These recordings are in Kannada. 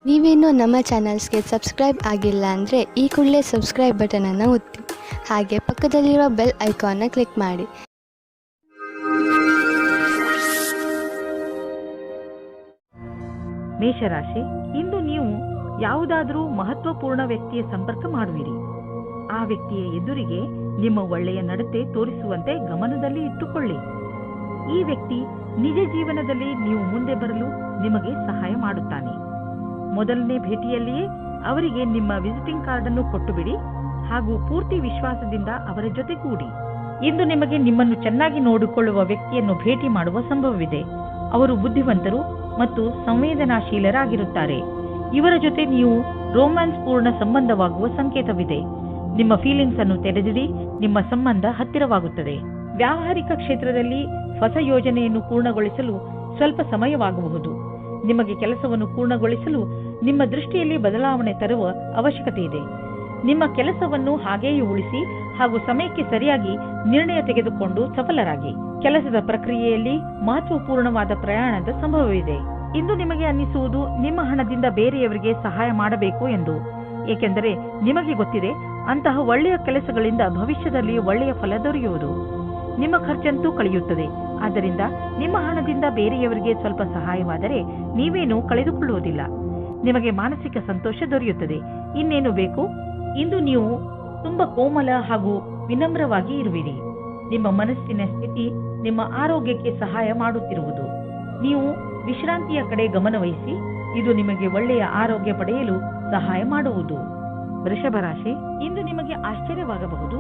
ನೀವೇನೂ ನಮ್ಮ ಚಾನಲ್ಸ್ಗೆ ಸಬ್ಸ್ಕ್ರೈಬ್ ಆಗಿಲ್ಲ ಅಂದರೆ ಈ ಕೂಡಲೇ ಸಬ್ಸ್ಕ್ರೈಬ್ ಬಟನನ್ನು ಒತ್ತಿ, ಹಾಗೆ ಪಕ್ಕದಲ್ಲಿರುವ ಬೆಲ್ ಐಕಾನ್ನ ಕ್ಲಿಕ್ ಮಾಡಿ. ಮೇಷರಾಶಿ, ಇಂದು ನೀವು ಯಾವುದಾದರೂ ಮಹತ್ವಪೂರ್ಣ ವ್ಯಕ್ತಿಯ ಸಂಪರ್ಕ ಮಾಡುವಿರಿ. ಆ ವ್ಯಕ್ತಿಯ ಎದುರಿಗೆ ನಿಮ್ಮ ಒಳ್ಳೆಯ ನಡತೆ ತೋರಿಸುವಂತೆ ಗಮನದಲ್ಲಿ ಇಟ್ಟುಕೊಳ್ಳಿ. ಈ ವ್ಯಕ್ತಿ ನಿಜ ಜೀವನದಲ್ಲಿ ನೀವು ಮುಂದೆ ಬರಲು ನಿಮಗೆ ಸಹಾಯ ಮಾಡುತ್ತಾನೆ. ಮೊದಲನೇ ಭೇಟಿಯಲ್ಲಿಯೇ ಅವರಿಗೆ ನಿಮ್ಮ ವಿಸಿಟಿಂಗ್ ಕಾರ್ಡ್ ಅನ್ನು ಕೊಟ್ಟು ಬಿಡಿ ಹಾಗೂ ಪೂರ್ತಿ ವಿಶ್ವಾಸದಿಂದ ಅವರ ಜೊತೆಗೂಡಿ. ಇಂದು ನಿಮಗೆ ನಿಮ್ಮನ್ನು ಚೆನ್ನಾಗಿ ನೋಡಿಕೊಳ್ಳುವ ವ್ಯಕ್ತಿಯನ್ನು ಭೇಟಿ ಮಾಡುವ ಸಂಭವವಿದೆ. ಅವರು ಬುದ್ಧಿವಂತರು ಮತ್ತು ಸಂವೇದನಾಶೀಲರಾಗಿರುತ್ತಾರೆ. ಇವರ ಜೊತೆ ನೀವು ರೋಮ್ಯಾನ್ಸ್ ಪೂರ್ಣ ಸಂಬಂಧವಾಗುವ ಸಂಕೇತವಿದೆ. ನಿಮ್ಮ ಫೀಲಿಂಗ್ಸ್ ಅನ್ನು ತೆರೆದಿಡಿ, ನಿಮ್ಮ ಸಂಬಂಧ ಹತ್ತಿರವಾಗುತ್ತದೆ. ವ್ಯಾವಹಾರಿಕ ಕ್ಷೇತ್ರದಲ್ಲಿ ಹೊಸ ಯೋಜನೆಯನ್ನು ಪೂರ್ಣಗೊಳಿಸಲು ಸ್ವಲ್ಪ ಸಮಯವಾಗಬಹುದು. ನಿಮಗೆ ಕೆಲಸವನ್ನು ಪೂರ್ಣಗೊಳಿಸಲು ನಿಮ್ಮ ದೃಷ್ಟಿಯಲ್ಲಿ ಬದಲಾವಣೆ ತರುವ ಅವಶ್ಯಕತೆ ಇದೆ. ನಿಮ್ಮ ಕೆಲಸವನ್ನು ಹಾಗೆಯೇ ಉಳಿಸಿ ಹಾಗೂ ಸಮಯಕ್ಕೆ ಸರಿಯಾಗಿ ನಿರ್ಣಯ ತೆಗೆದುಕೊಂಡು ಸಫಲರಾಗಿ. ಕೆಲಸದ ಪ್ರಕ್ರಿಯೆಯಲ್ಲಿ ಮಹತ್ವಪೂರ್ಣವಾದ ಪ್ರಯಾಣದ ಸಂಭವವಿದೆ. ಇಂದು ನಿಮಗೆ ಅನ್ನಿಸುವುದು ನಿಮ್ಮ ಹಣದಿಂದ ಬೇರೆಯವರಿಗೆ ಸಹಾಯ ಮಾಡಬೇಕು ಎಂದು, ಏಕೆಂದರೆ ನಿಮಗೆ ಗೊತ್ತಿದೆ ಅಂತಹ ಒಳ್ಳೆಯ ಕೆಲಸಗಳಿಂದ ಭವಿಷ್ಯದಲ್ಲಿ ಒಳ್ಳೆಯ ಫಲ ದೊರೆಯುವುದು. ನಿಮ್ಮ ಖರ್ಚಂತೂ ಕಳೆಯುತ್ತದೆ. ಆದ್ದರಿಂದ ನಿಮ್ಮ ಹಣದಿಂದ ಬೇರೆಯವರಿಗೆ ಸ್ವಲ್ಪ ಸಹಾಯವಾದರೆ ನೀವೇನೂ ಕಳೆದುಕೊಳ್ಳುವುದಿಲ್ಲ. ನಿಮಗೆ ಮಾನಸಿಕ ಸಂತೋಷ ದೊರೆಯುತ್ತದೆ. ಇನ್ನೇನು ಬೇಕು? ಇಂದು ನೀವು ತುಂಬಾ ಕೋಮಲ ಹಾಗೂ ವಿನಮ್ರವಾಗಿ ಇರುವಿರಿ. ನಿಮ್ಮ ಮನಸ್ಸಿನ ಸ್ಥಿತಿ ನಿಮ್ಮ ಆರೋಗ್ಯಕ್ಕೆ ಸಹಾಯ ಮಾಡುತ್ತಿರುವುದು. ನೀವು ವಿಶ್ರಾಂತಿಯ ಕಡೆ ಗಮನವಹಿಸಿ, ಇದು ನಿಮಗೆ ಒಳ್ಳೆಯ ಆರೋಗ್ಯ ಪಡೆಯಲು ಸಹಾಯ ಮಾಡುವುದು. ವೃಷಭ ರಾಶಿ, ಇಂದು ನಿಮಗೆ ಆಶ್ಚರ್ಯವಾಗಬಹುದು.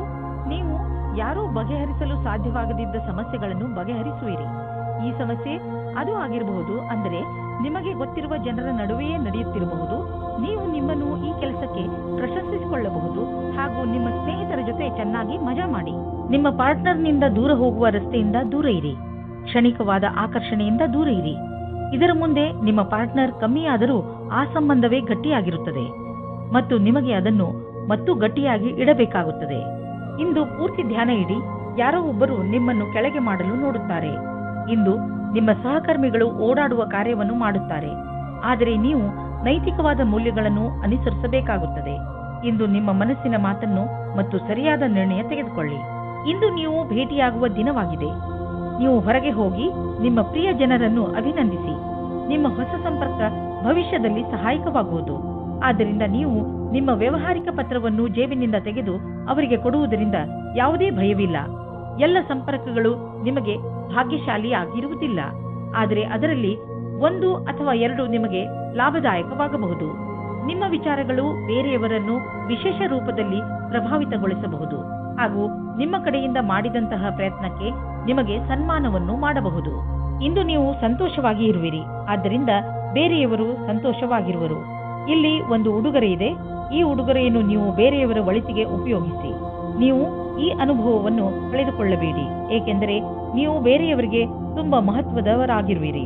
ನೀವು ಯಾರೂ ಬಗೆಹರಿಸಲು ಸಾಧ್ಯವಾಗದಿದ್ದ ಸಮಸ್ಯೆಗಳನ್ನು ಬಗೆಹರಿಸುವಿರಿ. ಈ ಸಮಸ್ಯೆ ಅದು ಆಗಿರಬಹುದು, ಅಂದರೆ ನಿಮಗೆ ಗೊತ್ತಿರುವ ಜನರ ನಡುವೆಯೇ ನಡೆಯುತ್ತಿರಬಹುದು. ನೀವು ನಿಮ್ಮನ್ನು ಈ ಕೆಲಸಕ್ಕೆ ಪ್ರಶಂಸಿಸಿಕೊಳ್ಳಬಹುದು ಹಾಗೂ ನಿಮ್ಮ ಸ್ನೇಹಿತರ ಜೊತೆ ಚೆನ್ನಾಗಿ ಮಜಾ ಮಾಡಿ. ನಿಮ್ಮ ಪಾರ್ಟ್ನರ್ನಿಂದ ದೂರ ಹೋಗುವ ರಸ್ತೆಯಿಂದ ದೂರ ಇರಿ. ಕ್ಷಣಿಕವಾದ ಆಕರ್ಷಣೆಯಿಂದ ದೂರ ಇರಿ. ಇದರ ಮುಂದೆ ನಿಮ್ಮ ಪಾರ್ಟ್ನರ್ ಕಮ್ಮಿಯಾದರೂ ಆ ಸಂಬಂಧವೇ ಗಟ್ಟಿಯಾಗಿರುತ್ತದೆ ಮತ್ತು ನಿಮಗೆ ಅದನ್ನು ಮತ್ತು ಗಟ್ಟಿಯಾಗಿ ಇಡಬೇಕಾಗುತ್ತದೆ. ಇಂದು ಪೂರ್ತಿ ಧ್ಯಾನ ಇಡಿ. ಯಾರೋ ಒಬ್ಬರು ನಿಮ್ಮನ್ನು ಕೆಳಗೆ ಮಾಡಲು ನೋಡುತ್ತಾರೆ. ಇಂದು ನಿಮ್ಮ ಸಹಕರ್ಮಿಗಳು ಓಡಾಡುವ ಕಾರ್ಯವನ್ನು ಮಾಡುತ್ತಾರೆ, ಆದರೆ ನೀವು ನೈತಿಕವಾದ ಮೌಲ್ಯಗಳನ್ನು ಅನುಸರಿಸಬೇಕಾಗುತ್ತದೆ. ಇಂದು ನಿಮ್ಮ ಮನಸ್ಸಿನ ಮಾತನ್ನು ಮತ್ತು ಸರಿಯಾದ ನಿರ್ಣಯ ತೆಗೆದುಕೊಳ್ಳಿ. ಇಂದು ನೀವು ಭೇಟಿಯಾಗುವ ದಿನವಾಗಿದೆ. ನೀವು ಹೊರಗೆ ಹೋಗಿ ನಿಮ್ಮ ಪ್ರಿಯ ಜನರನ್ನು ಅಭಿನಂದಿಸಿ. ನಿಮ್ಮ ಹೊಸ ಸಂಪರ್ಕ ಭವಿಷ್ಯದಲ್ಲಿ ಸಹಾಯಕವಾಗುವುದು. ಆದ್ದರಿಂದ ನೀವು ನಿಮ್ಮ ವ್ಯಾವಹಾರಿಕ ಪತ್ರವನ್ನು ಜೇಬಿನಿಂದ ತೆಗೆದು ಅವರಿಗೆ ಕೊಡುವುದರಿಂದ ಯಾವುದೇ ಭಯವಿಲ್ಲ. ಎಲ್ಲ ಸಂಪರ್ಕಗಳು ನಿಮಗೆ ಭಾಗ್ಯಶಾಲಿಯಾಗಿರುವುದಿಲ್ಲ, ಆದರೆ ಅದರಲ್ಲಿ 1 ಅಥವಾ 2 ನಿಮಗೆ ಲಾಭದಾಯಕವಾಗಬಹುದು. ನಿಮ್ಮ ವಿಚಾರಗಳು ಬೇರೆಯವರನ್ನು ವಿಶೇಷ ರೂಪದಲ್ಲಿ ಪ್ರಭಾವಿತಗೊಳಿಸಬಹುದು ಹಾಗೂ ನಿಮ್ಮ ಕಡೆಯಿಂದ ಮಾಡಿದಂತಹ ಪ್ರಯತ್ನಕ್ಕೆ ನಿಮಗೆ ಸನ್ಮಾನವನ್ನು ಮಾಡಬಹುದು. ಇಂದು ನೀವು ಸಂತೋಷವಾಗಿ ಇರುವಿರಿ, ಆದ್ದರಿಂದ ಬೇರೆಯವರು ಸಂತೋಷವಾಗಿರುವರು. ಇಲ್ಲಿ ಒಂದು ಉಡುಗೊರೆ ಇದೆ. ಈ ಉಡುಗೊರೆಯನ್ನು ನೀವು ಬೇರೆಯವರ ಒಳಿತಿಗೆ ಉಪಯೋಗಿಸಿ. ನೀವು ಈ ಅನುಭವವನ್ನು ಕಳೆದುಕೊಳ್ಳಬೇಡಿ, ಏಕೆಂದರೆ ನೀವು ಬೇರೆಯವರಿಗೆ ತುಂಬಾ ಮಹತ್ವದವರಾಗಿರುವಿರಿ.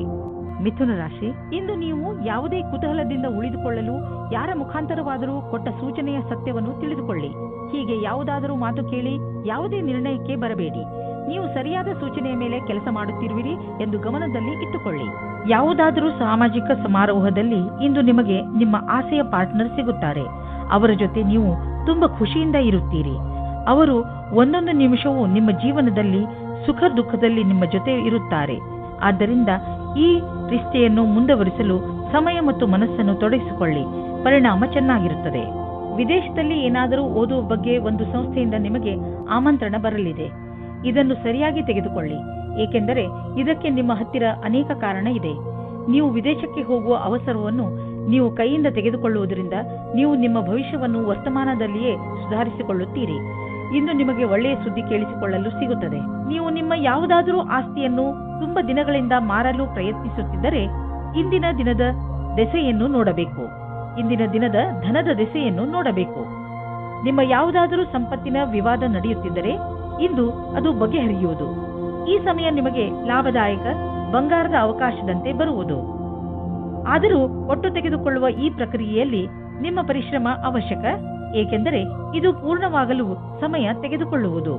ಮಿಥುನ ರಾಶಿ, ಇಂದು ನೀವು ಯಾವುದೇ ಕುತೂಹಲದಿಂದ ಉಳಿದುಕೊಳ್ಳಲು ಯಾರ ಮುಖಾಂತರವಾದರೂ ಕೊಟ್ಟ ಸೂಚನೆಯ ಸತ್ಯವನ್ನು ತಿಳಿದುಕೊಳ್ಳಿ. ಹೀಗೆ ಯಾವುದಾದರೂ ಮಾತು ಕೇಳಿ ಯಾವುದೇ ನಿರ್ಣಯಕ್ಕೆ ಬರಬೇಡಿ. ನೀವು ಸರಿಯಾದ ಸೂಚನೆಯ ಮೇಲೆ ಕೆಲಸ ಮಾಡುತ್ತಿರುವಿರಿ ಎಂದು ಗಮನದಲ್ಲಿ ಇಟ್ಟುಕೊಳ್ಳಿ. ಯಾವುದಾದರೂ ಸಾಮಾಜಿಕ ಸಮಾರೋಹದಲ್ಲಿ ಇಂದು ನಿಮಗೆ ನಿಮ್ಮ ಆಸೆಯ ಪಾರ್ಟ್ನರ್ ಸಿಗುತ್ತಾರೆ. ಅವರ ಜೊತೆ ನೀವು ತುಂಬಾ ಖುಷಿಯಿಂದ ಇರುತ್ತೀರಿ. ಅವರು ಒಂದೊಂದು ನಿಮಿಷವೂ ನಿಮ್ಮ ಜೀವನದಲ್ಲಿ ಸುಖ ದುಃಖದಲ್ಲಿ ನಿಮ್ಮ ಜೊತೆ ಇರುತ್ತಾರೆ. ಆದ್ದರಿಂದ ಈ ರಿಶ್ತೆಯನ್ನು ಮುಂದುವರಿಸಲು ಸಮಯ ಮತ್ತು ಮನಸ್ಸನ್ನು ತೊಡಗಿಸಿಕೊಳ್ಳಿ. ಪರಿಣಾಮ ಚೆನ್ನಾಗಿರುತ್ತದೆ. ವಿದೇಶದಲ್ಲಿ ಏನಾದರೂ ಓದುವ ಬಗ್ಗೆ ಒಂದು ಸಂಸ್ಥೆಯಿಂದ ನಿಮಗೆ ಆಮಂತ್ರಣ ಬರಲಿದೆ. ಇದನ್ನು ಸರಿಯಾಗಿ ತೆಗೆದುಕೊಳ್ಳಿ, ಏಕೆಂದರೆ ಇದಕ್ಕೆ ನಿಮ್ಮ ಹತ್ತಿರ ಅನೇಕ ಕಾರಣ ಇದೆ. ನೀವು ವಿದೇಶಕ್ಕೆ ಹೋಗುವ ಅವಸರವನ್ನು ನೀವು ಕೈಯಿಂದ ತೆಗೆದುಕೊಳ್ಳುವುದರಿಂದ ನೀವು ನಿಮ್ಮ ಭವಿಷ್ಯವನ್ನು ವರ್ತಮಾನದಲ್ಲಿಯೇ ಸುಧಾರಿಸಿಕೊಳ್ಳುತ್ತೀರಿ. ಇಂದು ನಿಮಗೆ ಒಳ್ಳೆಯ ಸುದ್ದಿ ಕೇಳಿಸಿಕೊಳ್ಳಲು ಸಿಗುತ್ತದೆ. ನೀವು ನಿಮ್ಮ ಯಾವುದಾದರೂ ಆಸ್ತಿಯನ್ನು ತುಂಬಾ ದಿನಗಳಿಂದ ಮಾರಲು ಪ್ರಯತ್ನಿಸುತ್ತಿದ್ದರೆ ಇಂದಿನ ದಿನದ ದೆಸೆಯನ್ನು ನೋಡಬೇಕು. ಇಂದಿನ ದಿನದ ಧನದ ದೆಸೆಯನ್ನು ನೋಡಬೇಕು. ನಿಮ್ಮ ಯಾವುದಾದರೂ ಸಂಪತ್ತಿನ ವಿವಾದ ನಡೆಯುತ್ತಿದ್ದರೆ ಇಂದು ಅದು ಬಗೆಹರಿಯುವುದು. ಈ ಸಮಯ ನಿಮಗೆ ಲಾಭದಾಯಕ ಬಂಗಾರದ ಅವಕಾಶದಂತೆ ಬರುವುದು. ಆದರೂ ಒಟ್ಟು ತೆಗೆದುಕೊಳ್ಳುವ ಈ ಪ್ರಕ್ರಿಯೆಯಲ್ಲಿ ನಿಮ್ಮ ಪರಿಶ್ರಮ ಅವಶ್ಯಕ, ಏಕೆಂದರೆ ಇದು ಪೂರ್ಣವಾಗಲು ಸಮಯ ತೆಗೆದುಕೊಳ್ಳುವುದು.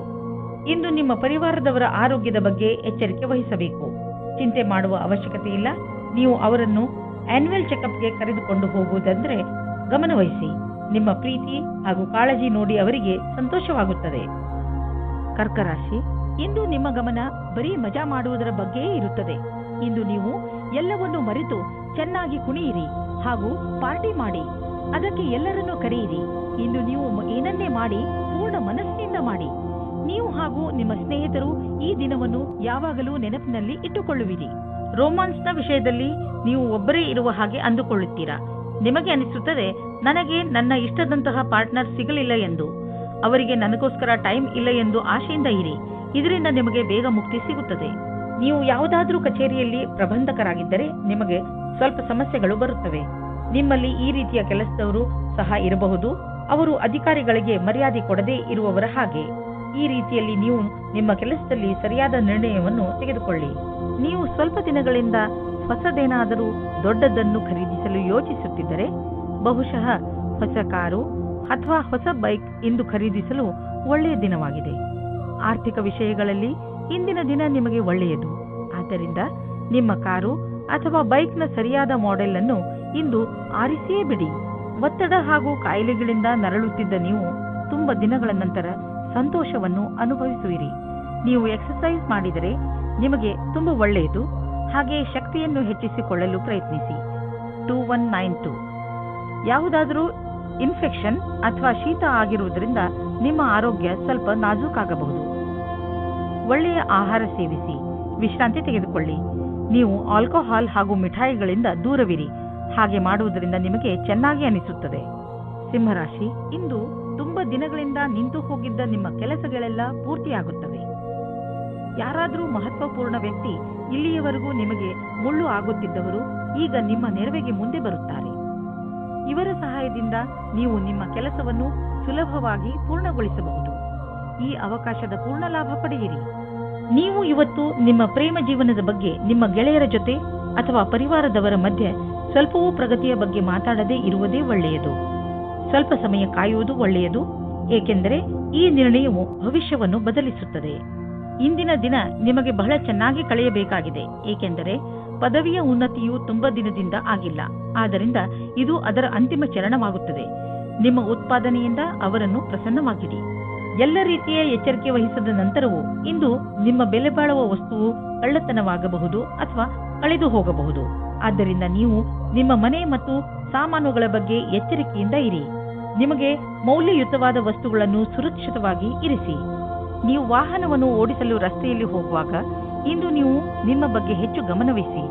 ಇಂದು ನಿಮ್ಮ ಪರಿವಾರದವರ ಆರೋಗ್ಯದ ಬಗ್ಗೆ ಎಚ್ಚರಿಕೆ ವಹಿಸಬೇಕು. ಚಿಂತೆ ಮಾಡುವ ಅವಶ್ಯಕತೆ ಇಲ್ಲ. ನೀವು ಅವರನ್ನು ಆನ್ಯುವಲ್ ಚೆಕಪ್ಗೆ ಕರೆದುಕೊಂಡು ಹೋಗುವುದಂದ್ರೆ ಗಮನವಹಿಸಿ. ನಿಮ್ಮ ಪ್ರೀತಿ ಹಾಗೂ ಕಾಳಜಿ ನೋಡಿ ಅವರಿಗೆ ಸಂತೋಷವಾಗುತ್ತದೆ. ಕರ್ಕರಾಶಿ, ಇಂದು ನಿಮ್ಮ ಗಮನ ಬರೀ ಮಜಾ ಮಾಡುವುದರ ಬಗ್ಗೆಯೇ ಇರುತ್ತದೆ. ಇಂದು ನೀವು ಎಲ್ಲವನ್ನೂ ಮರೆತು ಚೆನ್ನಾಗಿ ಕುಣಿಯಿರಿ ಹಾಗೂ ಪಾರ್ಟಿ ಮಾಡಿ. ಅದಕ್ಕೆ ಎಲ್ಲರನ್ನೂ ಕರೆಯಿರಿ. ಇಂದು ನೀವು ಏನನ್ನೇ ಮಾಡಿ ಪೂರ್ಣ ಮನಸ್ಸಿನಿಂದ ಮಾಡಿ. ನೀವು ಹಾಗೂ ನಿಮ್ಮ ಸ್ನೇಹಿತರು ಈ ದಿನವನ್ನು ಯಾವಾಗಲೂ ನೆನಪಿನಲ್ಲಿ ಇಟ್ಟುಕೊಳ್ಳುವಿರಿ. ರೋಮಾನ್ಸ್ನ ವಿಷಯದಲ್ಲಿ ನೀವು ಒಬ್ಬರೇ ಇರುವ ಹಾಗೆ ಅಂದುಕೊಳ್ಳುತ್ತೀರಾ. ನಿಮಗೆ ಅನಿಸುತ್ತದೆ, ನನಗೆ ನನ್ನ ಇಷ್ಟದಂತಹ ಪಾರ್ಟ್ನರ್ ಸಿಗಲಿಲ್ಲ ಎಂದು. ಅವರಿಗೆ ನನಗೋಸ್ಕರ ಟೈಮ್ ಇಲ್ಲ ಎಂದು ಆಶೆಯಿಂದ ಇರಿ. ಇದರಿಂದ ನಿಮಗೆ ಬೇಗ ಮುಕ್ತಿ ಸಿಗುತ್ತದೆ. ನೀವು ಯಾವುದಾದ್ರೂ ಕಚೇರಿಯಲ್ಲಿ ಪ್ರಬಂಧಕರಾಗಿದ್ದರೆ ನಿಮಗೆ ಸ್ವಲ್ಪ ಸಮಸ್ಯೆಗಳು ಬರುತ್ತವೆ. ನಿಮ್ಮಲ್ಲಿ ಈ ರೀತಿಯ ಕೆಲಸದವರು ಸಹ ಇರಬಹುದು. ಅವರು ಅಧಿಕಾರಿಗಳಿಗೆ ಮರ್ಯಾದೆ ಕೊಡದೇ ಇರುವವರ ಹಾಗೆ. ಈ ರೀತಿಯಲ್ಲಿ ನೀವು ನಿಮ್ಮ ಕೆಲಸದಲ್ಲಿ ಸರಿಯಾದ ನಿರ್ಣಯವನ್ನು ತೆಗೆದುಕೊಳ್ಳಿ. ನೀವು ಸ್ವಲ್ಪ ದಿನಗಳಿಂದ ಹೊಸದೇನಾದರೂ ದೊಡ್ಡದನ್ನು ಖರೀದಿಸಲು ಯೋಚಿಸುತ್ತಿದ್ದರೆ, ಬಹುಶಃ ಹೊಸ ಕಾರು ಅಥವಾ ಹೊಸ ಬೈಕ್ ಇಂದು ಖರೀದಿಸಲು ಒಳ್ಳೆಯ ದಿನವಾಗಿದೆ. ಆರ್ಥಿಕ ವಿಷಯಗಳಲ್ಲಿ ಇಂದಿನ ದಿನ ನಿಮಗೆ ಒಳ್ಳೆಯದು. ಆದ್ದರಿಂದ ನಿಮ್ಮ ಕಾರು ಅಥವಾ ಬೈಕ್ನ ಸರಿಯಾದ ಮಾಡೆಲ್ ಅನ್ನು ಇಂದು ಆರಿಸಿಯೇ ಬಿಡಿ. ಒತ್ತಡ ಹಾಗೂ ಕಾಯಿಲೆಗಳಿಂದ ನರಳುತ್ತಿದ್ದ ನೀವು ತುಂಬ ದಿನಗಳ ನಂತರ ಸಂತೋಷವನ್ನು ಅನುಭವಿಸುವಿರಿ. ನೀವು ಎಕ್ಸರ್ಸೈಸ್ ಮಾಡಿದರೆ ನಿಮಗೆ ತುಂಬ ಒಳ್ಳೆಯದು. ಹಾಗೆ ಶಕ್ತಿಯನ್ನು ಹೆಚ್ಚಿಸಿಕೊಳ್ಳಲು ಪ್ರಯತ್ನಿಸಿ. 2192 ಯಾವುದಾದರೂ ಇನ್ಫೆಕ್ಷನ್ ಅಥವಾ ಶೀತ ಆಗಿರುವುದರಿಂದ ನಿಮ್ಮ ಆರೋಗ್ಯ ಸ್ವಲ್ಪ ನಾಜೂಕಾಗಬಹುದು. ಒಳ್ಳೆಯ ಆಹಾರ ಸೇವಿಸಿ, ವಿಶ್ರಾಂತಿ ತೆಗೆದುಕೊಳ್ಳಿ. ನೀವು ಆಲ್ಕೋಹಾಲ್ ಹಾಗೂ ಮಿಠಾಯಿಗಳಿಂದ ದೂರವಿರಿ. ಹಾಗೆ ಮಾಡುವುದರಿಂದ ನಿಮಗೆ ಚೆನ್ನಾಗಿ ಅನಿಸುತ್ತದೆ. ಸಿಂಹರಾಶಿ, ಇಂದು ತುಂಬಾ ದಿನಗಳಿಂದ ನಿಂತು ಹೋಗಿದ್ದ ನಿಮ್ಮ ಕೆಲಸಗಳೆಲ್ಲ ಪೂರ್ತಿಯಾಗುತ್ತವೆ. ಯಾರಾದರೂ ಮಹತ್ವಪೂರ್ಣ ವ್ಯಕ್ತಿ, ಇಲ್ಲಿಯವರೆಗೂ ನಿಮಗೆ ಮುಳ್ಳು ಆಗುತ್ತಿದ್ದವರು ಈಗ ನಿಮ್ಮ ನೆರವಿಗೆ ಮುಂದೆ ಬರುತ್ತಾರೆ. ಇವರ ಸಹಾಯದಿಂದ ನೀವು ನಿಮ್ಮ ಕೆಲಸವನ್ನು ಸುಲಭವಾಗಿ ಪೂರ್ಣಗೊಳಿಸಬಹುದು. ಈ ಅವಕಾಶದ ಪೂರ್ಣ ಲಾಭ ಪಡೆಯಿರಿ. ನೀವು ಇವತ್ತು ನಿಮ್ಮ ಪ್ರೇಮ ಜೀವನದ ಬಗ್ಗೆ ನಿಮ್ಮ ಗೆಳೆಯರ ಜೊತೆ ಅಥವಾ ಪರಿವಾರದವರ ಮಧ್ಯೆ ಸ್ವಲ್ಪವೂ ಪ್ರಗತಿಯ ಬಗ್ಗೆ ಮಾತಾಡದೇ ಇರುವುದೇ ಒಳ್ಳೆಯದು. ಸ್ವಲ್ಪ ಸಮಯ ಕಾಯುವುದು ಒಳ್ಳೆಯದು, ಏಕೆಂದರೆ ಈ ನಿರ್ಣಯವು ಭವಿಷ್ಯವನ್ನು ಬದಲಿಸುತ್ತದೆ. ಇಂದಿನ ದಿನ ನಿಮಗೆ ಬಹಳ ಚೆನ್ನಾಗಿ ಕಳೆಯಬೇಕಾಗಿದೆ, ಏಕೆಂದರೆ ಪದವಿಯ ಉನ್ನತಿಯು ತುಂಬಾ ದಿನದಿಂದ ಆಗಿಲ್ಲ. ಆದ್ದರಿಂದ ಇದು ಅದರ ಅಂತಿಮ ಚರಣವಾಗುತ್ತದೆ. ನಿಮ್ಮ ಉತ್ಪಾದನೆಯಿಂದ ಅವರನ್ನು ಪ್ರಸನ್ನವಾಗಿಡಿ. ಎಲ್ಲ ರೀತಿಯ ಎಚ್ಚರಿಕೆ ವಹಿಸಿದ ನಂತರವೂ ಇಂದು ನಿಮ್ಮ ಬೆಲೆ ಬಾಳುವ ವಸ್ತುವು ಕಳ್ಳತನವಾಗಬಹುದು ಅಥವಾ ಕಳೆದು ಹೋಗಬಹುದು. ಆದ್ದರಿಂದ ನೀವು ನಿಮ್ಮ ಮನೆ ಮತ್ತು ಸಾಮಾನುಗಳ ಬಗ್ಗೆ ಎಚ್ಚರಿಕೆಯಿಂದ ಇರಿ. ನಿಮಗೆ ಮೌಲ್ಯಯುತವಾದ ವಸ್ತುಗಳನ್ನು ಸುರಕ್ಷಿತವಾಗಿ ಇರಿಸಿ. ನೀವು ವಾಹನವನ್ನು ಓಡಿಸಲು ರಸ್ತೆಯಲ್ಲಿ ಹೋಗುವಾಗ ಇಂದು ನೀವು ನಿಮ್ಮ ಬಗ್ಗೆ ಹೆಚ್ಚು ಗಮನವಹಿಸಿ.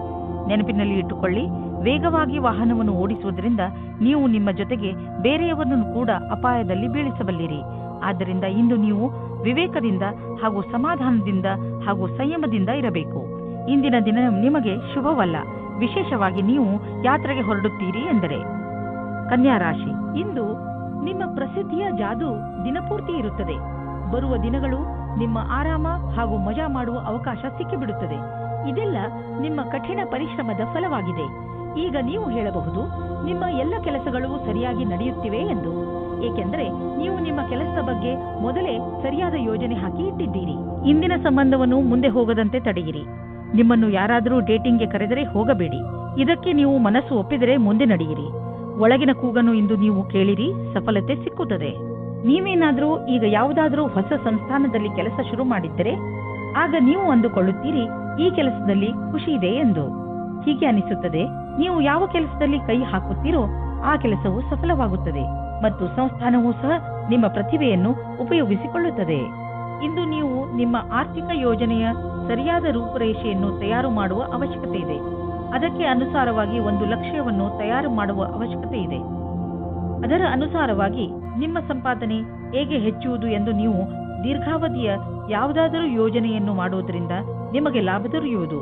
ನೆನಪಿನಲ್ಲಿ ಇಟ್ಟುಕೊಳ್ಳಿ, ವೇಗವಾಗಿ ವಾಹನವನ್ನು ಓಡಿಸುವುದರಿಂದ ನೀವು ನಿಮ್ಮ ಜೊತೆಗೆ ಬೇರೆಯವರನ್ನು ಕೂಡ ಅಪಾಯದಲ್ಲಿ ಬೀಳಿಸಬಲ್ಲಿರಿ. ಆದ್ದರಿಂದ ಇಂದು ನೀವು ವಿವೇಕದಿಂದ ಹಾಗೂ ಸಮಾಧಾನದಿಂದ ಹಾಗೂ ಸಂಯಮದಿಂದ ಇರಬೇಕು. ಇಂದಿನ ದಿನ ನಿಮಗೆ ಶುಭವಲ್ಲ, ವಿಶೇಷವಾಗಿ ನೀವು ಯಾತ್ರೆಗೆ ಹೊರಡುತ್ತೀರಿ ಎಂದರೆ. ಕನ್ಯಾ ರಾಶಿ, ಇಂದು ನಿಮ್ಮ ಪ್ರಸಿದ್ಧಿಯ ಜಾದು ದಿನಪೂರ್ತಿ ಇರುತ್ತದೆ. ಬರುವ ದಿನಗಳು ನಿಮ್ಮ ಆರಾಮ ಹಾಗೂ ಮಜಾ ಮಾಡುವ ಅವಕಾಶ ಸಿಕ್ಕಿಬಿಡುತ್ತದೆ. ಇದೆಲ್ಲ ನಿಮ್ಮ ಕಠಿಣ ಪರಿಶ್ರಮದ ಫಲವಾಗಿದೆ. ಈಗ ನೀವು ಹೇಳಬಹುದು, ನಿಮ್ಮ ಎಲ್ಲ ಕೆಲಸಗಳು ಸರಿಯಾಗಿ ನಡೆಯುತ್ತಿವೆ ಎಂದು. ಏಕೆಂದರೆ ನೀವು ನಿಮ್ಮ ಕೆಲಸದ ಬಗ್ಗೆ ಮೊದಲೇ ಸರಿಯಾದ ಯೋಜನೆ ಹಾಕಿ ಇಟ್ಟಿದ್ದೀರಿ. ಇಂದಿನ ಸಂಬಂಧವನ್ನು ಮುಂದೆ ಹೋಗದಂತೆ ತಡೆಯಿರಿ. ನಿಮ್ಮನ್ನು ಯಾರಾದರೂ ಡೇಟಿಂಗ್ಗೆ ಕರೆದರೆ ಹೋಗಬೇಡಿ. ಇದಕ್ಕೆ ನೀವು ಮನಸ್ಸು ಒಪ್ಪಿದರೆ ಮುಂದೆ ನಡೆಯಿರಿ. ಒಳಗಿನ ಕೂಗನ್ನು ಇಂದು ನೀವು ಕೇಳಿರಿ, ಸಫಲತೆ ಸಿಕ್ಕುತ್ತದೆ. ನೀವೇನಾದರೂ ಈಗ ಯಾವುದಾದರೂ ಹೊಸ ಸಂಸ್ಥಾನದಲ್ಲಿ ಕೆಲಸ ಶುರು ಮಾಡಿದ್ದರೆ ಆಗ ನೀವು ಅಂದುಕೊಳ್ಳುತ್ತೀರಿ, ಈ ಕೆಲಸದಲ್ಲಿ ಖುಷಿ ಇದೆ ಎಂದು. ಹೀಗೆ ಅನಿಸುತ್ತದೆ. ನೀವು ಯಾವ ಕೆಲಸದಲ್ಲಿ ಕೈ ಹಾಕುತ್ತೀರೋ ಆ ಕೆಲಸವು ಸಫಲವಾಗುತ್ತದೆ ಮತ್ತು ಸಂಸ್ಥಾನವೂ ಸಹ ನಿಮ್ಮ ಪ್ರತಿಭೆಯನ್ನು ಉಪಯೋಗಿಸಿಕೊಳ್ಳುತ್ತದೆ. ಇಂದು ನೀವು ನಿಮ್ಮ ಆರ್ಥಿಕ ಯೋಜನೆಯ ಸರಿಯಾದ ರೂಪುರೇಷೆಯನ್ನು ತಯಾರು ಮಾಡುವ ಅವಶ್ಯಕತೆ ಇದೆ. ಅದಕ್ಕೆ ಅನುಸಾರವಾಗಿ ಒಂದು ಲಕ್ಷ್ಯವನ್ನು ತಯಾರು ಮಾಡುವ ಅವಶ್ಯಕತೆ ಇದೆ. ಅದರ ಅನುಸಾರವಾಗಿ ನಿಮ್ಮ ಸಂಪಾದನೆ ಹೇಗೆ ಹೆಚ್ಚುವುದು ಎಂದು ನೀವು ದೀರ್ಘಾವಧಿಯ ಯಾವುದಾದರೂ ಯೋಜನೆಯನ್ನು ಮಾಡುವುದರಿಂದ ನಿಮಗೆ ಲಾಭ ದೊರೆಯುವುದು.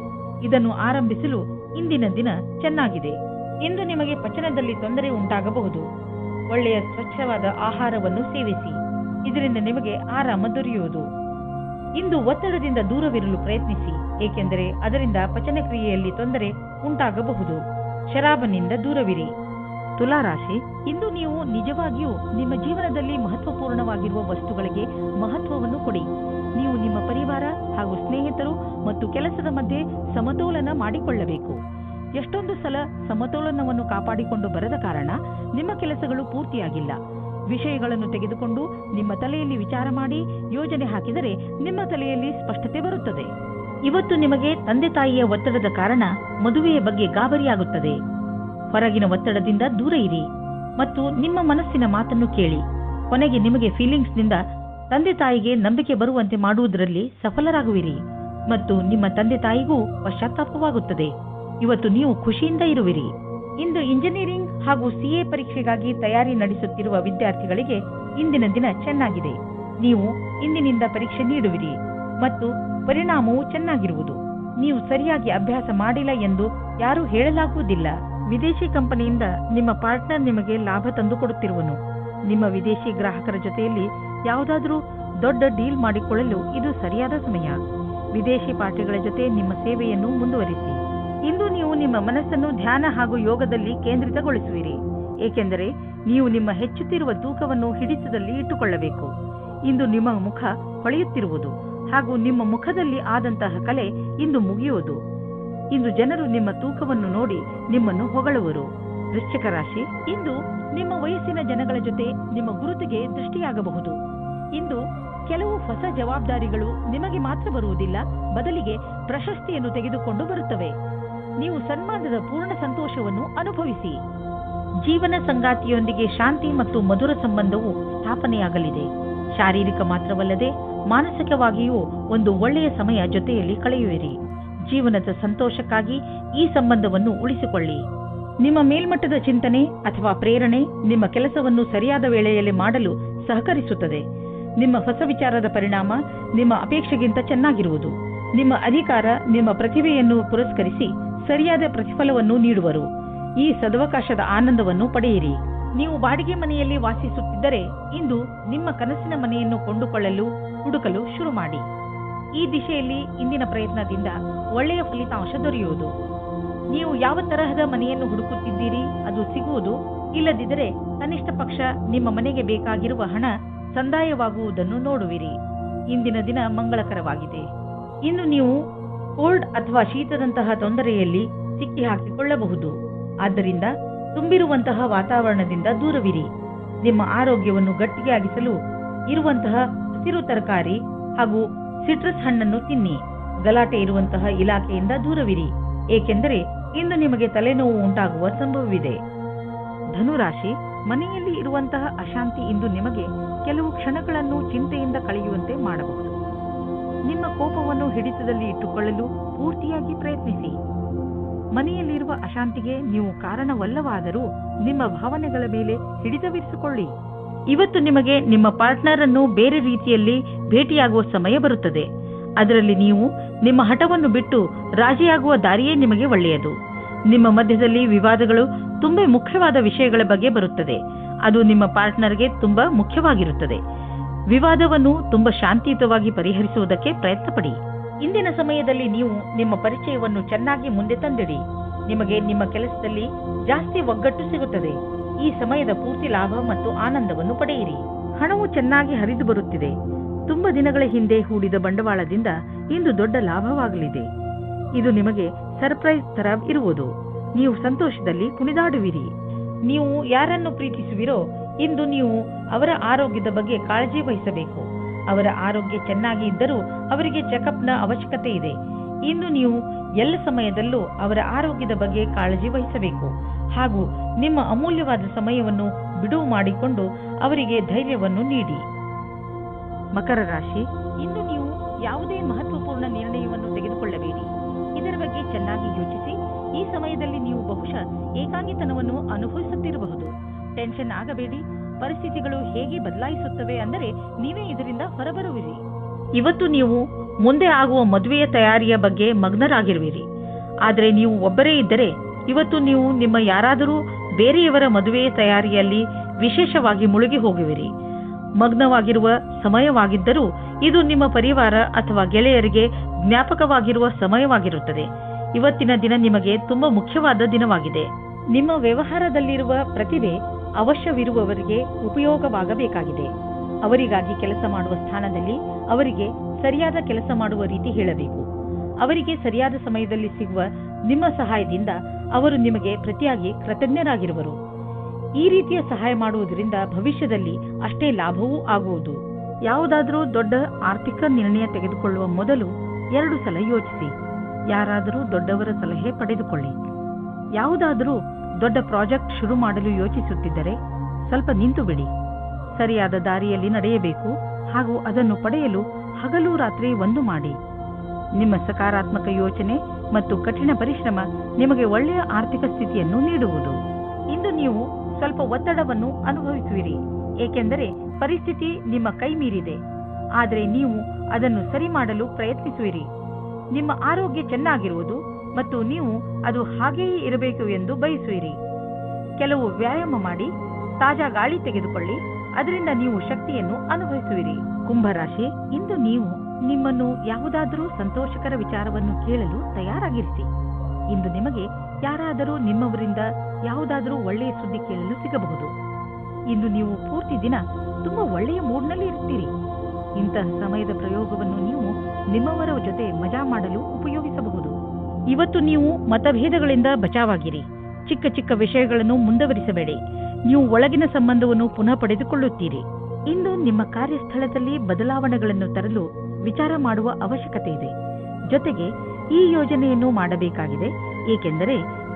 ಇದನ್ನು ಆರಂಭಿಸಲು ಇಂದಿನ ದಿನ ಚೆನ್ನಾಗಿದೆ. ಇಂದು ನಿಮಗೆ ಪಚನದಲ್ಲಿ ತೊಂದರೆ ಉಂಟಾಗಬಹುದು. ಒಳ್ಳೆಯ ಸ್ವಚ್ಛವಾದ ಆಹಾರವನ್ನು ಸೇವಿಸಿ, ಇದರಿಂದ ನಿಮಗೆ ಆರಾಮ ದೊರೆಯುವುದು. ಇಂದು ಒತ್ತಡದಿಂದ ದೂರವಿರಲು ಪ್ರಯತ್ನಿಸಿ, ಏಕೆಂದರೆ ಅದರಿಂದ ಪಚನ ಕ್ರಿಯೆಯಲ್ಲಿ ತೊಂದರೆ ಉಂಟಾಗಬಹುದು. ಶರಾಬನಿಂದ ದೂರವಿರಿ. ತುಲಾರಾಶಿ, ಇಂದು ನೀವು ನಿಜವಾಗಿಯೂ ನಿಮ್ಮ ಜೀವನದಲ್ಲಿ ಮಹತ್ವಪೂರ್ಣವಾಗಿರುವ ವಸ್ತುಗಳಿಗೆ ಮಹತ್ವವನ್ನು ಕೊಡಿ. ನೀವು ನಿಮ್ಮ ಪರಿವಾರ ಹಾಗೂ ಸ್ನೇಹಿತರು ಮತ್ತು ಕೆಲಸದ ಮಧ್ಯೆ ಸಮತೋಲನ ಮಾಡಿಕೊಳ್ಳಬೇಕು. ಎಷ್ಟೊಂದು ಸಲ ಸಮತೋಲನವನ್ನು ಕಾಪಾಡಿಕೊಂಡು ಬರದ ಕಾರಣ ನಿಮ್ಮ ಕೆಲಸಗಳು ಪೂರ್ತಿಯಾಗಿಲ್ಲ. ವಿಷಯಗಳನ್ನು ತೆಗೆದುಕೊಂಡು ನಿಮ್ಮ ತಲೆಯಲ್ಲಿ ವಿಚಾರ ಮಾಡಿ ಯೋಜನೆ ಹಾಕಿದರೆ ನಿಮ್ಮ ತಲೆಯಲ್ಲಿ ಸ್ಪಷ್ಟತೆ ಬರುತ್ತದೆ. ಇವತ್ತು ನಿಮಗೆ ತಂದೆ ತಾಯಿಯ ಒತ್ತಡದ ಕಾರಣ ಮದುವೆಯ ಬಗ್ಗೆ ಗಾಬರಿಯಾಗುತ್ತದೆ. ಹೊರಗಿನ ಒತ್ತಡದಿಂದ ದೂರ ಇರಿ ಮತ್ತು ನಿಮ್ಮ ಮನಸ್ಸಿನ ಮಾತನ್ನು ಕೇಳಿ. ಕೊನೆಗೆ ನಿಮಗೆ ಫೀಲಿಂಗ್ಸ್ನಿಂದ ತಂದೆ ತಾಯಿಗೆ ನಂಬಿಕೆ ಬರುವಂತೆ ಮಾಡುವುದರಲ್ಲಿ ಸಫಲರಾಗುವಿರಿ ಮತ್ತು ನಿಮ್ಮ ತಂದೆ ತಾಯಿಗೂ ಪಶ್ಚಾತ್ತಾಪವಾಗುತ್ತದೆ. ಇವತ್ತು ನೀವು ಖುಷಿಯಿಂದ ಇರುವಿರಿ. ಇಂದು ಇಂಜಿನಿಯರಿಂಗ್ ಹಾಗೂ CA ಪರೀಕ್ಷೆಗಾಗಿ ತಯಾರಿ ನಡೆಸುತ್ತಿರುವ ವಿದ್ಯಾರ್ಥಿಗಳಿಗೆ ಇಂದಿನ ದಿನ ಚೆನ್ನಾಗಿದೆ. ನೀವು ಇಂದಿನಿಂದ ಪರೀಕ್ಷೆ ನೀಡುವಿರಿ ಮತ್ತು ಪರಿಣಾಮವು ಚೆನ್ನಾಗಿರುವುದು. ನೀವು ಸರಿಯಾಗಿ ಅಭ್ಯಾಸ ಮಾಡಿಲ್ಲ ಎಂದು ಯಾರೂ ಹೇಳಲಾಗುವುದಿಲ್ಲ. ವಿದೇಶಿ ಕಂಪನಿಯಿಂದ ನಿಮ್ಮ ಪಾರ್ಟ್ನರ್ ನಿಮಗೆ ಲಾಭ ತಂದುಕೊಡುತ್ತಿರುವನು. ನಿಮ್ಮ ವಿದೇಶಿ ಗ್ರಾಹಕರ ಜೊತೆಯಲ್ಲಿ ಯಾವುದಾದರೂ ದೊಡ್ಡ ಡೀಲ್ ಮಾಡಿಕೊಳ್ಳಲು ಇದು ಸರಿಯಾದ ಸಮಯ. ವಿದೇಶಿ ಪಾರ್ಟಿಗಳ ಜೊತೆ ನಿಮ್ಮ ಸೇವೆಯನ್ನು ಮುಂದುವರಿಸಿ. ಇಂದು ನೀವು ನಿಮ್ಮ ಮನಸ್ಸನ್ನು ಧ್ಯಾನ ಹಾಗೂ ಯೋಗದಲ್ಲಿ ಕೇಂದ್ರಿತಗೊಳಿಸುವಿರಿ, ಏಕೆಂದರೆ ನೀವು ನಿಮ್ಮ ಹೆಚ್ಚುತ್ತಿರುವ ತೂಕವನ್ನು ಹಿಡಿತದಲ್ಲಿ ಇಟ್ಟುಕೊಳ್ಳಬೇಕು. ಇಂದು ನಿಮ್ಮ ಮುಖ ಹೊಳೆಯುತ್ತಿರುವುದು ಹಾಗೂ ನಿಮ್ಮ ಮುಖದಲ್ಲಿ ಆದಂತಹ ಕಲೆ ಇಂದು ಮುಗಿಯುವುದು. ಇಂದು ಜನರು ನಿಮ್ಮ ತೂಕವನ್ನು ನೋಡಿ ನಿಮ್ಮನ್ನು ಹೊಗಳುವರು. ವೃಶ್ಚಿಕ ರಾಶಿ, ಇಂದು ನಿಮ್ಮ ವಯಸ್ಸಿನ ಜನಗಳ ಜೊತೆ ನಿಮ್ಮ ಗುರುತಿಗೆ ದೃಷ್ಟಿಯಾಗಬಹುದು. ಇಂದು ಕೆಲವು ಹೊಸ ಜವಾಬ್ದಾರಿಗಳು ನಿಮಗೆ ಮಾತ್ರ ಬರುವುದಿಲ್ಲ, ಬದಲಿಗೆ ಪ್ರಶಸ್ತಿಯನ್ನು ತೆಗೆದುಕೊಂಡು ಬರುತ್ತವೆ. ನೀವು ಸನ್ಮಾನದ ಪೂರ್ಣ ಸಂತೋಷವನ್ನು ಅನುಭವಿಸಿ. ಜೀವನ ಸಂಗಾತಿಯೊಂದಿಗೆ ಶಾಂತಿ ಮತ್ತು ಮಧುರ ಸಂಬಂಧವು ಸ್ಥಾಪನೆಯಾಗಲಿದೆ. ಶಾರೀರಿಕ ಮಾತ್ರವಲ್ಲದೆ ಮಾನಸಿಕವಾಗಿಯೂ ಒಂದು ಒಳ್ಳೆಯ ಸಮಯ ಜೊತೆಯಲ್ಲಿ ಕಳೆಯುವಿರಿ. ಜೀವನದ ಸಂತೋಷಕ್ಕಾಗಿ ಈ ಸಂಬಂಧವನ್ನು ಉಳಿಸಿಕೊಳ್ಳಿ. ನಿಮ್ಮ ಮೇಲ್ಮಟ್ಟದ ಚಿಂತನೆ ಅಥವಾ ಪ್ರೇರಣೆ ನಿಮ್ಮ ಕೆಲಸವನ್ನು ಸರಿಯಾದ ವೇಳೆಯಲ್ಲಿ ಮಾಡಲು ಸಹಕರಿಸುತ್ತದೆ. ನಿಮ್ಮ ಹೊಸ ವಿಚಾರದ ಪರಿಣಾಮ ನಿಮ್ಮ ಅಪೇಕ್ಷೆಗಿಂತ ಚೆನ್ನಾಗಿರುವುದು. ನಿಮ್ಮ ಅಧಿಕಾರ ನಿಮ್ಮ ಪ್ರತಿಭೆಯನ್ನು ಪುರಸ್ಕರಿಸಿ ಸರಿಯಾದ ಪ್ರತಿಫಲವನ್ನು ನೀಡುವರು. ಈ ಸದವಕಾಶದ ಆನಂದವನ್ನು ಪಡೆಯಿರಿ. ನೀವು ಬಾಡಿಗೆ ಮನೆಯಲ್ಲಿ ವಾಸಿಸುತ್ತಿದ್ದರೆ ಇಂದು ನಿಮ್ಮ ಕನಸಿನ ಮನೆಯನ್ನು ಕೊಂಡುಕೊಳ್ಳಲು ಹುಡುಕಲು ಶುರು ಮಾಡಿ. ಈ ದಿಶೆಯಲ್ಲಿ ಇಂದಿನ ಪ್ರಯತ್ನದಿಂದ ಒಳ್ಳೆಯ ಫಲಿತಾಂಶ ದೊರೆಯುವುದು. ನೀವು ಯಾವ ತರಹದ ಮನೆಯನ್ನು ಹುಡುಕುತ್ತಿದ್ದೀರಿ ಅದು ಸಿಗುವುದು. ಇಲ್ಲದಿದ್ದರೆ ಕನಿಷ್ಠ ಪಕ್ಷ ನಿಮ್ಮ ಮನೆಗೆ ಬೇಕಾಗಿರುವ ಹಣ ಸಂದಾಯವಾಗುವುದನ್ನು ನೋಡುವಿರಿ. ಇಂದಿನ ದಿನ ಮಂಗಳಕರವಾಗಿದೆ. ಇನ್ನು ನೀವು ಕೋಲ್ಡ್ ಅಥವಾ ಶೀತದಂತಹ ತೊಂದರೆಯಲ್ಲಿ ಸಿಕ್ಕಿ ಹಾಕಿಕೊಳ್ಳಬಹುದು. ಆದ್ದರಿಂದ ತುಂಬಿರುವಂತಹ ವಾತಾವರಣದಿಂದ ದೂರವಿರಿ. ನಿಮ್ಮ ಆರೋಗ್ಯವನ್ನು ಗಟ್ಟಿಯಾಗಿಸಲು ಇರುವಂತಹ ಹಸಿರು ತರಕಾರಿ ಹಾಗೂ ಸಿಟ್ರಸ್ ಹಣ್ಣನ್ನು ತಿನ್ನಿ. ಗಲಾಟೆ ಇರುವಂತಹ ಇಲಾಖೆಯಿಂದ ದೂರವಿರಿ, ಏಕೆಂದರೆ ಇಂದು ನಿಮಗೆ ತಲೆನೋವು ಉಂಟಾಗುವ ಸಂಭವವಿದೆ. ಧನುರಾಶಿ, ಮನೆಯಲ್ಲಿ ಇರುವಂತಹ ಅಶಾಂತಿ ಇಂದು ನಿಮಗೆ ಕೆಲವು ಕ್ಷಣಗಳನ್ನು ಚಿಂತೆಯಿಂದ ಕಳೆಯುವಂತೆ ಮಾಡಬಹುದು. ನಿಮ್ಮ ಕೋಪವನ್ನು ಹಿಡಿತದಲ್ಲಿ ಇಟ್ಟುಕೊಳ್ಳಲು ಪೂರ್ತಿಯಾಗಿ ಪ್ರಯತ್ನಿಸಿ. ಮನೆಯಲ್ಲಿರುವ ಅಶಾಂತಿಗೆ ನೀವು ಕಾರಣವಲ್ಲವಾದರೂ ನಿಮ್ಮ ಭಾವನೆಗಳ ಮೇಲೆ ಹಿಡಿತವಿರಿಸಿಕೊಳ್ಳಿ. ಇವತ್ತು ನಿಮಗೆ ನಿಮ್ಮ ಪಾರ್ಟ್ನರ್ ಅನ್ನು ಬೇರೆ ರೀತಿಯಲ್ಲಿ ಭೇಟಿಯಾಗುವ ಸಮಯ ಬರುತ್ತದೆ. ಅದರಲ್ಲಿ ನೀವು ನಿಮ್ಮ ಹಠವನ್ನು ಬಿಟ್ಟು ರಾಜಿಯಾಗುವ ದಾರಿಯೇ ನಿಮಗೆ ಒಳ್ಳೆಯದು. ನಿಮ್ಮ ಮಧ್ಯದಲ್ಲಿ ವಿವಾದಗಳು ತುಂಬಾ ಮುಖ್ಯವಾದ ವಿಷಯಗಳ ಬಗ್ಗೆ ಬರುತ್ತದೆ. ಅದು ನಿಮ್ಮ ಪಾರ್ಟ್ನರ್ಗೆ ತುಂಬಾ ಮುಖ್ಯವಾಗಿರುತ್ತದೆ. ವಿವಾದವನ್ನು ತುಂಬಾ ಶಾಂತಿಯುತವಾಗಿ ಪರಿಹರಿಸುವುದಕ್ಕೆ ಪ್ರಯತ್ನ ಪಡಿ. ಇಂದಿನ ಸಮಯದಲ್ಲಿ ನೀವು ನಿಮ್ಮ ಪರಿಚಯವನ್ನು ಚೆನ್ನಾಗಿ ಮುಂದೆ ತಂದಿಡಿ. ನಿಮಗೆ ನಿಮ್ಮ ಕೆಲಸದಲ್ಲಿ ಜಾಸ್ತಿ ಒಗ್ಗಟ್ಟು ಸಿಗುತ್ತದೆ. ಈ ಸಮಯದ ಪೂರ್ತಿ ಲಾಭ ಮತ್ತು ಆನಂದವನ್ನು ಪಡೆಯಿರಿ. ಹಣವು ಚೆನ್ನಾಗಿ ಹರಿದು ಬರುತ್ತಿದೆ. ತುಂಬಾ ದಿನಗಳ ಹಿಂದೆ ಹೂಡಿದ ಬಂಡವಾಳದಿಂದ ಇಂದು ದೊಡ್ಡ ಲಾಭವಾಗಲಿದೆ. ಇದು ನಿಮಗೆ ಸರ್ಪ್ರೈಸ್ ತರ ಇರುವುದು. ನೀವು ಸಂತೋಷದಲ್ಲಿ ಕುಣಿದಾಡುವಿರಿ. ನೀವು ಯಾರನ್ನು ಪ್ರೀತಿಸುವಿರೋ ಇಂದು ನೀವು ಅವರ ಆರೋಗ್ಯದ ಬಗ್ಗೆ ಕಾಳಜಿ ವಹಿಸಬೇಕು. ಅವರ ಆರೋಗ್ಯ ಚೆನ್ನಾಗಿ ಇದ್ದರೂ ಅವರಿಗೆ ಚೆಕಪ್ನ ಅವಶ್ಯಕತೆ ಇದೆ. ಇಂದು ನೀವು ಎಲ್ಲ ಸಮಯದಲ್ಲೂ ಅವರ ಆರೋಗ್ಯದ ಬಗ್ಗೆ ಕಾಳಜಿ ವಹಿಸಬೇಕು ಹಾಗೂ ನಿಮ್ಮ ಅಮೂಲ್ಯವಾದ ಸಮಯವನ್ನು ಬಿಡುವು ಮಾಡಿಕೊಂಡು ಅವರಿಗೆ ಧೈರ್ಯವನ್ನು ನೀಡಿ. ಮಕರ ರಾಶಿ, ಇಂದು ನೀವು ಯಾವುದೇ ಮಹತ್ವಪೂರ್ಣ ನಿರ್ಣಯವನ್ನು ತೆಗೆದುಕೊಳ್ಳಬೇಡಿ. ಇದರ ಬಗ್ಗೆ ಚೆನ್ನಾಗಿ ಯೋಚಿಸಿ. ಈ ಸಮಯದಲ್ಲಿ ನೀವು ಬಹುಶಃ ಏಕಾಂಗಿತನವನ್ನು ಅನುಭವಿಸುತ್ತಿರಬಹುದು. ಟೆನ್ಷನ್ ಆಗಬೇಡಿ. ಪರಿಸ್ಥಿತಿಗಳು ಹೇಗೆ ಬದಲಾಯಿಸುತ್ತವೆ ಅಂದರೆ ನೀವೇ ಇದರಿಂದ ಹೊರಬರುವಿರಿ. ಇವತ್ತು ನೀವು ಮುಂದೆ ಆಗುವ ಮದುವೆಯ ತಯಾರಿಯ ಬಗ್ಗೆ ಮಗ್ನರಾಗಿರುವಿರಿ. ಆದರೆ ನೀವು ಒಬ್ಬರೇ ಇದ್ದರೆ ಇವತ್ತು ನೀವು ನಿಮ್ಮ ಯಾರಾದರೂ ಬೇರೆಯವರ ಮದುವೆಯ ತಯಾರಿಯಲ್ಲಿ ವಿಶೇಷವಾಗಿ ಮುಳುಗಿ ಹೋಗುವಿರಿ. ಮಗ್ನವಾಗಿರುವ ಸಮಯವಾಗಿದ್ದರೂ ಇದು ನಿಮ್ಮ ಪರಿವಾರ ಅಥವಾ ಗೆಳೆಯರಿಗೆ ಜ್ಞಾಪಕವಾಗಿರುವ ಸಮಯವಾಗಿರುತ್ತದೆ. ಇವತ್ತಿನ ದಿನ ನಿಮಗೆ ತುಂಬಾ ಮುಖ್ಯವಾದ ದಿನವಾಗಿದೆ. ನಿಮ್ಮ ವ್ಯವಹಾರದಲ್ಲಿರುವ ಪ್ರತಿಭೆ ಅವಶ್ಯವಿರುವವರಿಗೆ ಉಪಯೋಗವಾಗಬೇಕಾಗಿದೆ. ಅವರಿಗಾಗಿ ಕೆಲಸ ಮಾಡುವ ಸ್ಥಾನದಲ್ಲಿ ಅವರಿಗೆ ಸರಿಯಾದ ಕೆಲಸ ಮಾಡುವ ರೀತಿ ಹೇಳಬೇಕು. ಅವರಿಗೆ ಸರಿಯಾದ ಸಮಯದಲ್ಲಿ ಸಿಗುವ ನಿಮ್ಮ ಸಹಾಯದಿಂದ ಅವರು ನಿಮಗೆ ಪ್ರತಿಯಾಗಿ ಕೃತಜ್ಞರಾಗಿರುವರು. ಈ ರೀತಿಯ ಸಹಾಯ ಮಾಡುವುದರಿಂದ ಭವಿಷ್ಯದಲ್ಲಿ ಅಷ್ಟೇ ಲಾಭವೂ ಆಗುವುದು. ಯಾವುದಾದರೂ ದೊಡ್ಡ ಆರ್ಥಿಕ ನಿರ್ಣಯ ತೆಗೆದುಕೊಳ್ಳುವ ಮೊದಲು 2 ಸಲ ಯೋಚಿಸಿ. ಯಾರಾದರೂ ದೊಡ್ಡವರ ಸಲಹೆ ಪಡೆದುಕೊಳ್ಳಿ. ಯಾವುದಾದರೂ ದೊಡ್ಡ ಪ್ರಾಜೆಕ್ಟ್ ಶುರು ಮಾಡಲು ಯೋಚಿಸುತ್ತಿದ್ದರೆ ಸ್ವಲ್ಪ ನಿಂತು ಬಿಡಿ. ಸರಿಯಾದ ದಾರಿಯಲ್ಲಿ ನಡೆಯಬೇಕು ಹಾಗೂ ಅದನ್ನು ಪಡೆಯಲು ಹಗಲು ರಾತ್ರಿ ಒಂದು ಮಾಡಿ. ನಿಮ್ಮ ಸಕಾರಾತ್ಮಕ ಯೋಚನೆ ಮತ್ತು ಕಠಿಣ ಪರಿಶ್ರಮ ನಿಮಗೆ ಒಳ್ಳೆಯ ಆರ್ಥಿಕ ಸ್ಥಿತಿಯನ್ನು ನೀಡುವುದು. ಇಂದು ನೀವು ಸ್ವಲ್ಪ ಒತ್ತಡವನ್ನು ಅನುಭವಿಸುವಿರಿ, ಏಕೆಂದರೆ ಪರಿಸ್ಥಿತಿ ನಿಮ್ಮ ಕೈ ಮೀರಿದೆ. ಆದರೆ ನೀವು ಅದನ್ನು ಸರಿ ಮಾಡಲು ಪ್ರಯತ್ನಿಸುವಿರಿ. ನಿಮ್ಮ ಆರೋಗ್ಯ ಚೆನ್ನಾಗಿರುವುದು ಮತ್ತು ನೀವು ಅದು ಹಾಗೆಯೇ ಇರಬೇಕು ಎಂದು ಬಯಸುವಿರಿ. ಕೆಲವು ವ್ಯಾಯಾಮ ಮಾಡಿ, ತಾಜಾ ಗಾಳಿ ತೆಗೆದುಕೊಳ್ಳಿ, ಅದರಿಂದ ನೀವು ಶಕ್ತಿಯನ್ನು ಅನುಭವಿಸುವಿರಿ. ಕುಂಭರಾಶಿ, ಇಂದು ನೀವು ನಿಮ್ಮನ್ನು ಯಾವುದಾದರೂ ಸಂತೋಷಕರ ವಿಚಾರವನ್ನು ಕೇಳಲು ತಯಾರಾಗಿರಿಸಿ. ಇಂದು ನಿಮಗೆ ಯಾರಾದರೂ ನಿಮ್ಮವರಿಂದ ಯಾವುದಾದರೂ ಒಳ್ಳೆಯ ಸುದ್ದಿ ಕೇಳಲು ಸಿಗಬಹುದು. ಇಂದು ನೀವು ಪೂರ್ತಿ ದಿನ ತುಂಬಾ ಒಳ್ಳೆಯ ಮೂಡ್ನಲ್ಲಿ ಇರುತ್ತೀರಿ. ಇಂತಹ ಸಮಯದ ಪ್ರಯೋಗವನ್ನು ನೀವು ನಿಮ್ಮವರ ಜೊತೆ ಮಜಾ ಮಾಡಲು ಉಪಯೋಗಿಸಬಹುದು. ಇವತ್ತು ನೀವು ಮತಭೇದಗಳಿಂದ ಬಚಾವಾಗಿರಿ. ಚಿಕ್ಕ ಚಿಕ್ಕ ವಿಷಯಗಳನ್ನು ಮುಂದುವರಿಸಬೇಡಿ. ನೀವು ಒಳಗಿನ ಸಂಬಂಧವನ್ನು ಪುನಃ ಪಡೆದುಕೊಳ್ಳುತ್ತೀರಿ. ಇಂದು ನಿಮ್ಮ ಕಾರ್ಯಸ್ಥಳದಲ್ಲಿ ಬದಲಾವಣೆಗಳನ್ನು ತರಲು ವಿಚಾರ ಮಾಡುವ ಅವಶ್ಯಕತೆ ಇದೆ. ಜೊತೆಗೆ ಈ ಯೋಜನೆಯನ್ನು ಮಾಡಬೇಕಾಗಿದೆ, ಏಕೆಂದರೆ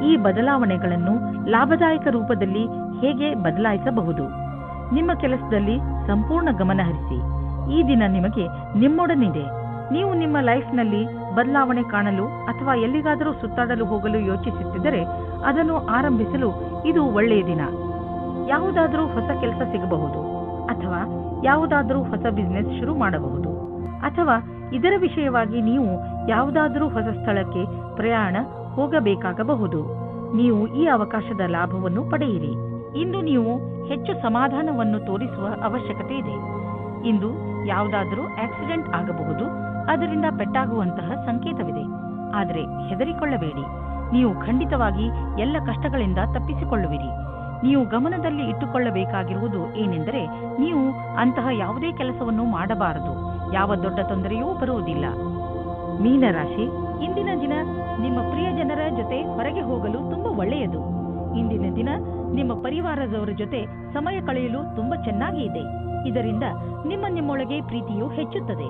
ಈ ಬದಲಾವಣೆಗಳನ್ನು ಲಾಭದಾಯಕ ರೂಪದಲ್ಲಿ ಹೇಗೆ ಬದಲಾಯಿಸಬಹುದು. ನಿಮ್ಮ ಕೆಲಸದಲ್ಲಿ ಸಂಪೂರ್ಣ ಗಮನ ಹರಿಸಿ. ಈ ದಿನ ನಿಮಗೆ ನಿಮ್ಮೊಡನಿದೆ. ನೀವು ನಿಮ್ಮ ಲೈಫ್ನಲ್ಲಿ ಬದಲಾವಣೆ ಕಾಣಲು ಅಥವಾ ಎಲ್ಲಿಗಾದರೂ ಸುತ್ತಾಡಲು ಹೋಗಲು ಯೋಚಿಸುತ್ತಿದ್ದರೆ ಅದನ್ನು ಆರಂಭಿಸಲು ಇದು ಒಳ್ಳೆಯ ದಿನ. ಯಾವುದಾದರೂ ಹೊಸ ಕೆಲಸ ಸಿಗಬಹುದು, ಅಥವಾ ಯಾವುದಾದರೂ ಹೊಸ ಬಿಸಿನೆಸ್ ಶುರು ಮಾಡಬಹುದು, ಅಥವಾ ಇದರ ವಿಷಯವಾಗಿ ನೀವು ಯಾವುದಾದರೂ ಹೊಸ ಸ್ಥಳಕ್ಕೆ ಪ್ರಯಾಣ ಹೋಗಬೇಕಾಗಬಹುದು. ನೀವು ಈ ಅವಕಾಶದ ಲಾಭವನ್ನು ಪಡೆಯಿರಿ. ಇಂದು ನೀವು ಹೆಚ್ಚು ಸಮಾಧಾನವನ್ನು ತೋರಿಸುವ ಅವಶ್ಯಕತೆ ಇದೆ. ಇಂದು ಯಾವುದಾದರೂ ಆಕ್ಸಿಡೆಂಟ್ ಆಗಬಹುದು, ಅದರಿಂದ ಪೆಟ್ಟಾಗುವಂತಹ ಸಂಕೇತವಿದೆ. ಆದರೆ ಹೆದರಿಕೊಳ್ಳಬೇಡಿ, ನೀವು ಖಂಡಿತವಾಗಿ ಎಲ್ಲ ಕಷ್ಟಗಳಿಂದ ತಪ್ಪಿಸಿಕೊಳ್ಳುವಿರಿ. ನೀವು ಗಮನದಲ್ಲಿ ಇಟ್ಟುಕೊಳ್ಳಬೇಕಾಗಿರುವುದು ಏನೆಂದರೆ, ನೀವು ಅಂತಹ ಯಾವುದೇ ಕೆಲಸವನ್ನು ಮಾಡಬಾರದು. ಯಾವ ದೊಡ್ಡ ತೊಂದರೆಯೂ ಬರುವುದಿಲ್ಲ. ಮೀನರಾಶಿ, ಇಂದಿನ ದಿನ ನಿಮ್ಮ ಪ್ರಿಯ ಜನರ ಜೊತೆ ಹೊರಗೆ ಹೋಗಲು ತುಂಬಾ ಒಳ್ಳೆಯದು. ಇಂದಿನ ದಿನ ನಿಮ್ಮ ಪರಿವಾರದವರ ಜೊತೆ ಸಮಯ ಕಳೆಯಲು ತುಂಬಾ ಚೆನ್ನಾಗಿ ಇದೆ. ಇದರಿಂದ ನಿಮ್ಮೊಳಗೆ ಪ್ರೀತಿಯು ಹೆಚ್ಚುತ್ತದೆ.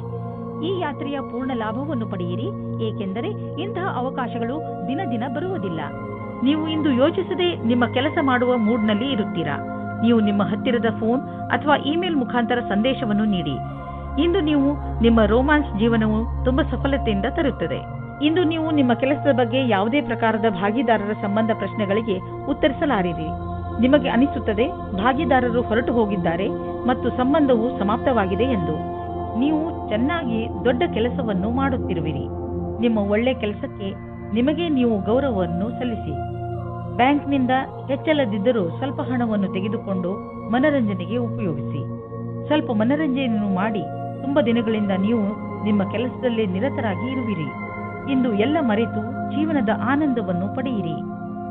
ಈ ಯಾತ್ರೆಯ ಪೂರ್ಣ ಲಾಭವನ್ನು ಪಡೆಯಿರಿ, ಏಕೆಂದರೆ ಇಂತಹ ಅವಕಾಶಗಳು ದಿನ ದಿನ ಬರುವುದಿಲ್ಲ. ನೀವು ಇಂದು ಯೋಚಿಸದೆ ನಿಮ್ಮ ಕೆಲಸ ಮಾಡುವ ಮೂಡ್ನಲ್ಲಿ ಇರುತ್ತೀರಾ. ನೀವು ನಿಮ್ಮ ಹತ್ತಿರದ ಫೋನ್ ಅಥವಾ ಇಮೇಲ್ ಮುಖಾಂತರ ಸಂದೇಶವನ್ನು ನೀಡಿ. ಇಂದು ನೀವು ನಿಮ್ಮ ರೋಮ್ಯಾನ್ಸ್ ಜೀವನವು ತುಂಬಾ ಸಫಲತೆಯಿಂದ ತರುತ್ತದೆ. ಇಂದು ನೀವು ನಿಮ್ಮ ಕೆಲಸದ ಬಗ್ಗೆ ಯಾವುದೇ ಪ್ರಕಾರದ ಭಾಗಿದಾರರ ಸಂಬಂಧ ಪ್ರಶ್ನೆಗಳಿಗೆ ಉತ್ತರಿಸಲಾರಿರಿ. ನಿಮಗೆ ಅನಿಸುತ್ತದೆ ಭಾಗಿದಾರರು ಹೊರಟು ಹೋಗಿದ್ದಾರೆ ಮತ್ತು ಸಂಬಂಧವು ಸಮಾಪ್ತವಾಗಿದೆ ಎಂದು. ನೀವು ಚೆನ್ನಾಗಿ ದೊಡ್ಡ ಕೆಲಸವನ್ನು ಮಾಡುತ್ತಿರುವಿರಿ. ನಿಮ್ಮ ಒಳ್ಳೆ ಕೆಲಸಕ್ಕೆ ನಿಮಗೆ ನೀವು ಗೌರವವನ್ನು ಸಲ್ಲಿಸಿ. ಬ್ಯಾಂಕ್ನಿಂದ ಹೆಚ್ಚಲದಿದ್ದರೂ ಸ್ವಲ್ಪ ಹಣವನ್ನು ತೆಗೆದುಕೊಂಡು ಮನರಂಜನೆಗೆ ಉಪಯೋಗಿಸಿ. ಸ್ವಲ್ಪ ಮನರಂಜನೆಯನ್ನು ಮಾಡಿ. ತುಂಬಾ ದಿನಗಳಿಂದ ನೀವು ನಿಮ್ಮ ಕೆಲಸದಲ್ಲಿ ನಿರತರಾಗಿ ಇರುವಿರಿ. ಇಂದು ಎಲ್ಲ ಮರೆತು ಜೀವನದ ಆನಂದವನ್ನು ಪಡೆಯಿರಿ.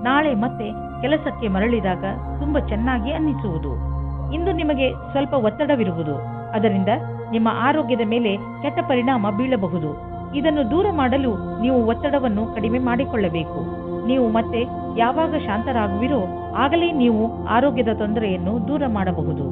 ನಾಳೆ ಮತ್ತೆ ಕೆಲಸಕ್ಕೆ ಮರಳಿದಾಗ ತುಂಬಾ ಚೆನ್ನಾಗಿ ಅನ್ನಿಸುವುದು. ಇಂದು ನಿಮಗೆ ಸ್ವಲ್ಪ ಒತ್ತಡವಿರುವುದು, ಅದರಿಂದ ನಿಮ್ಮ ಆರೋಗ್ಯದ ಮೇಲೆ ಕೆಟ್ಟ ಪರಿಣಾಮ ಬೀಳಬಹುದು. ಇದನ್ನು ದೂರ ಮಾಡಲು ನೀವು ಒತ್ತಡವನ್ನು ಕಡಿಮೆ ಮಾಡಿಕೊಳ್ಳಬೇಕು. ನೀವು ಮತ್ತೆ ಯಾವಾಗ ಶಾಂತರಾಗುವಿರೋ ಆಗಲೇ ನೀವು ಆರೋಗ್ಯದ ತೊಂದರೆಯನ್ನು ದೂರ ಮಾಡಬಹುದು.